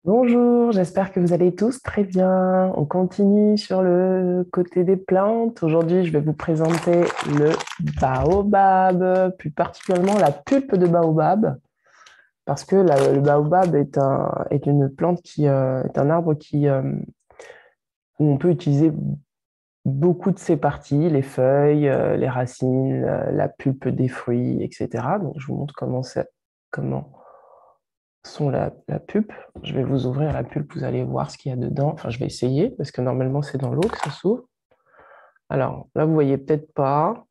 Bonjour, j'espère que vous allez tous très bien. On continue sur le côté des plantes. Aujourd'hui, je vais vous présenter le baobab, plus particulièrement la pulpe de baobab, parce que le baobab est une plante est un arbre où on peut utiliser beaucoup de ses parties, les feuilles, les racines, la pulpe des fruits, etc. Donc, je vous montre comment sont la pulpe. Je vais vous ouvrir la pulpe, vous allez voir ce qu'il y a dedans. Enfin, je vais essayer, parce que normalement, c'est dans l'eau que ça s'ouvre. Alors, là, vous voyez peut-être pas.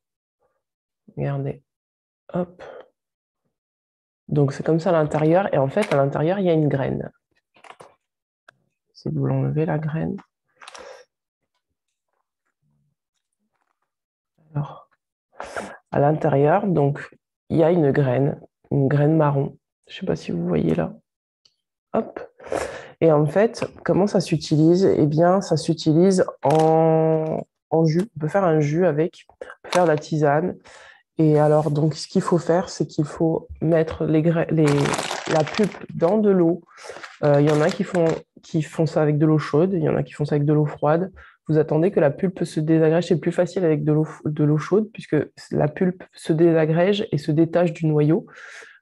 Regardez. Hop. Donc, c'est comme ça à l'intérieur. Et en fait, à l'intérieur, il y a une graine. C'est de vous l'enlever, la graine. Alors, à l'intérieur, donc, il y a une graine marron. Je ne sais pas si vous voyez là. Hop. Et en fait, comment ça s'utilise? Eh bien, ça s'utilise en jus. On peut faire un jus avec, on peut faire de la tisane. Et alors, donc, ce qu'il faut faire, c'est qu'il faut mettre la pulpe dans de l'eau. Il y en a qui font ça avec de l'eau chaude, il y en a qui font ça avec de l'eau froide. Vous attendez que la pulpe se désagrège. C'est plus facile avec de l'eau chaude, puisque la pulpe se désagrège et se détache du noyau.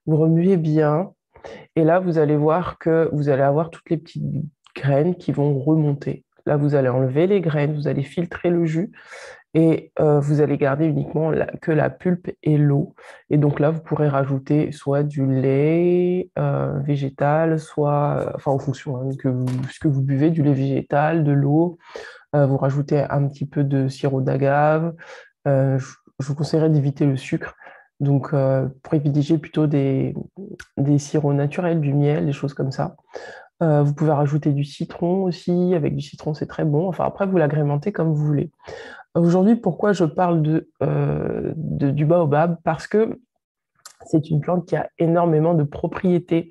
Vous remuez bien. Et là, vous allez voir que vous allez avoir toutes les petites graines qui vont remonter. Là, vous allez enlever les graines, vous allez filtrer le jus et vous allez garder uniquement que la pulpe et l'eau. Et donc là, vous pourrez rajouter soit du lait végétal, soit, enfin en fonction ce que vous buvez, du lait végétal, de l'eau. Vous rajoutez un petit peu de sirop d'agave. Je vous conseillerais d'éviter le sucre. Donc, privilégier plutôt des sirops naturels, du miel, des choses comme ça. Vous pouvez rajouter du citron aussi. Avec du citron, c'est très bon. Enfin, après, vous l'agrémentez comme vous voulez. Aujourd'hui, pourquoi je parle du baobab? Parce que c'est une plante qui a énormément de propriétés,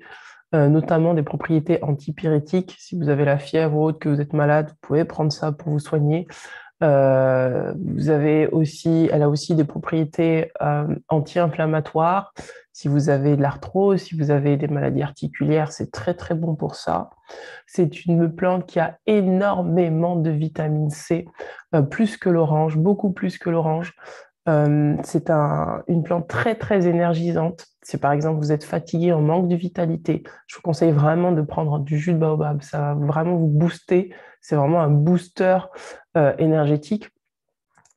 notamment des propriétés antipyrétiques. Si vous avez la fièvre ou autre, que vous êtes malade, vous pouvez prendre ça pour vous soigner. Elle a aussi des propriétés anti-inflammatoires. Si vous avez de l'arthrose, si vous avez des maladies articulaires, c'est très très bon pour ça. C'est une plante qui a énormément de vitamine C, plus que l'orange, beaucoup plus que l'orange. Une plante très très énergisante. Si par exemple vous êtes fatigué, en manque de vitalité, je vous conseille vraiment de prendre du jus de baobab. Ça va vraiment vous booster. C'est vraiment un booster énergétique.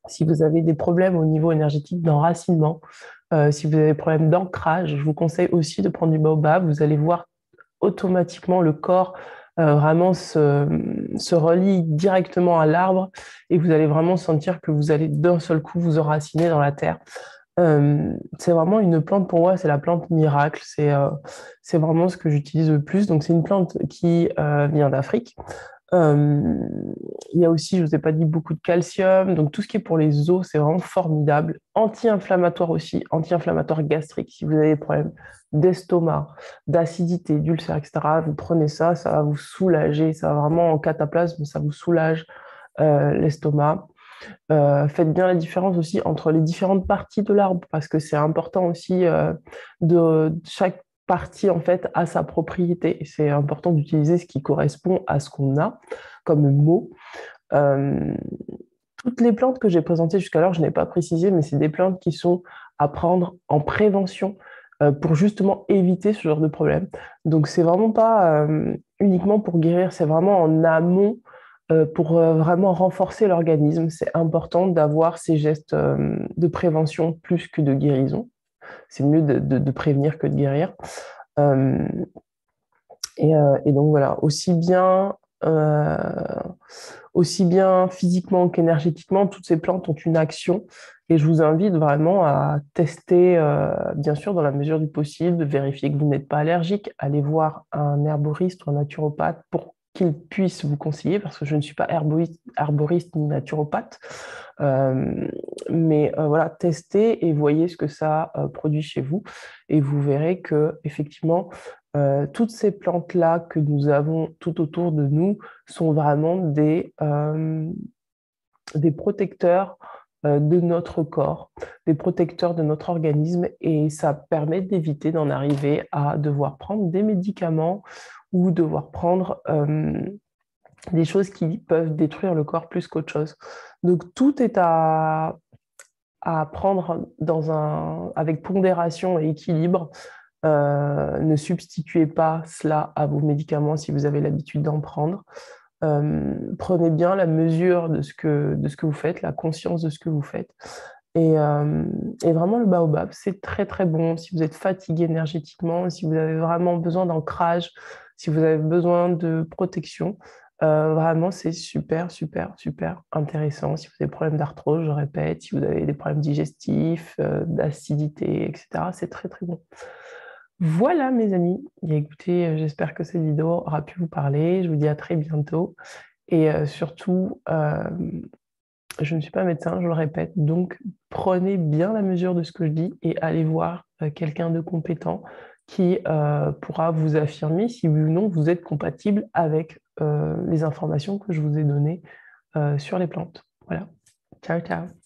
Si vous avez des problèmes au niveau énergétique d'enracinement, si vous avez des problèmes d'ancrage, je vous conseille aussi de prendre du baobab. Vous allez voir automatiquement le corps vraiment se relie directement à l'arbre et vous allez vraiment sentir que vous allez d'un seul coup vous enraciner dans la terre. C'est vraiment une plante, pour moi, c'est la plante miracle. C'est vraiment ce que j'utilise le plus. Donc, c'est une plante qui vient d'Afrique. Euh, il y a aussi, je ne vous ai pas dit, beaucoup de calcium. Donc, tout ce qui est pour les os, c'est vraiment formidable. Anti-inflammatoire aussi, anti-inflammatoire gastrique. Si vous avez des problèmes d'estomac, d'acidité, d'ulcère, etc., vous prenez ça, ça va vous soulager. Ça va vraiment en cataplasme, ça vous soulage l'estomac. Faites bien la différence aussi entre les différentes parties de l'arbre parce que c'est important aussi de chaque partie en fait a sa propriété. Et c'est important d'utiliser ce qui correspond à ce qu'on a comme mot. Euh, Toutes les plantes que j'ai présentées jusqu'alors, je n'ai pas précisé, mais c'est des plantes qui sont à prendre en prévention pour justement éviter ce genre de problème. Donc c'est vraiment pas uniquement pour guérir, c'est vraiment en amont pour vraiment renforcer l'organisme. C'est important d'avoir ces gestes de prévention plus que de guérison. C'est mieux de prévenir que de guérir. Euh, et donc voilà, euh, aussi bien physiquement qu'énergétiquement, toutes ces plantes ont une action. Et je vous invite vraiment à tester, bien sûr, dans la mesure du possible, vérifier que vous n'êtes pas allergique, aller voir un herboriste ou un naturopathe pour qu'il puisse vous conseiller, parce que je ne suis pas herboriste ni naturopathe. Euh, mais voilà, testez et voyez ce que ça produit chez vous. Et vous verrez que, effectivement, toutes ces plantes-là que nous avons tout autour de nous sont vraiment des protecteurs de notre corps, des protecteurs de notre organisme, et ça permet d'éviter d'en arriver à devoir prendre des médicaments ou devoir prendre des choses qui peuvent détruire le corps plus qu'autre chose. Donc tout est à prendre avec pondération et équilibre. Ne substituez pas cela à vos médicaments si vous avez l'habitude d'en prendre. Prenez bien la mesure de ce que vous faites, la conscience de ce que vous faites. Et vraiment, le baobab, c'est très très bon si vous êtes fatigué énergétiquement, si vous avez vraiment besoin d'ancrage, si vous avez besoin de protection. Vraiment, c'est super, super, super intéressant. Si vous avez des problèmes d'arthrose, je répète, si vous avez des problèmes digestifs, d'acidité, etc., c'est très très bon. Voilà, mes amis. Et écoutez, j'espère que cette vidéo aura pu vous parler. Je vous dis à très bientôt. Et surtout, je ne suis pas médecin, je le répète, donc prenez bien la mesure de ce que je dis et allez voir quelqu'un de compétent qui pourra vous affirmer si oui ou non vous êtes compatible avec les informations que je vous ai données sur les plantes. Voilà. Ciao, ciao.